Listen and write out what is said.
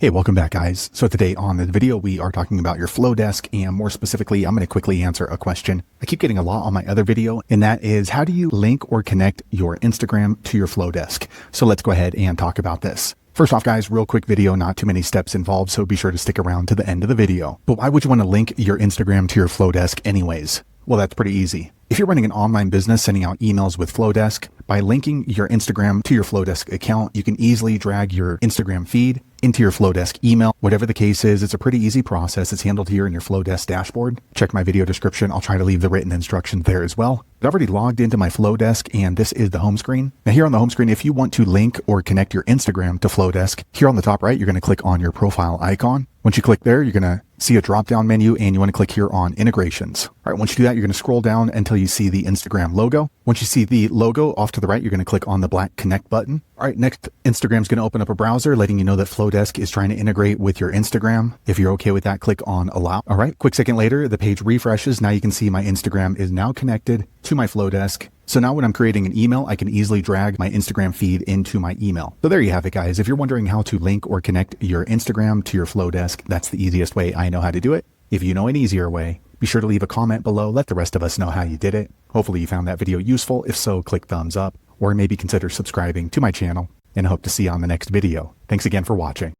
Hey, welcome back guys. So today on the video, we are talking about your Flodesk, and more specifically, I'm going to quickly answer a question I keep getting a lot on my other video, and that is how do you link or connect your Instagram to your Flodesk? So let's go ahead and talk about this. First off guys, real quick video, not too many steps involved, so be sure to stick around to the end of the video. But why would you want to link your Instagram to your Flodesk anyways? Well, that's pretty easy. If you're running an online business sending out emails with Flodesk, by linking your Instagram to your Flodesk account, you can easily drag your Instagram feed into your Flodesk email. Whatever the case is, it's a pretty easy process. It's handled here in your Flodesk dashboard. Check my video description. I'll try to leave the written instructions there as well. I've already logged into my Flodesk, and this is the home screen. Now here on the home screen, if you want to link or connect your Instagram to Flodesk, here on the top right, you're going to click on your profile icon. Once you click there, you're going to see a drop-down menu, and you want to click here on integrations. All right, once you do that, you're going to scroll down until you see the Instagram logo. Once you see the logo off to the right, you're going to click on the black connect button. All right, next, Instagram's going to open up a browser letting you know that Flodesk is trying to integrate with your Instagram. If you're okay with that, click on allow. All right, quick second later, the page refreshes. Now you can see my Instagram is now connected to my Flodesk. So now when I'm creating an email, I can easily drag my Instagram feed into my email. So there you have it, guys. If you're wondering how to link or connect your Instagram to your Flodesk, that's the easiest way I know how to do it. If you know an easier way, be sure to leave a comment below. Let the rest of us know how you did it. Hopefully you found that video useful. If so, click thumbs up or maybe consider subscribing to my channel, and I hope to see you on the next video. Thanks again for watching.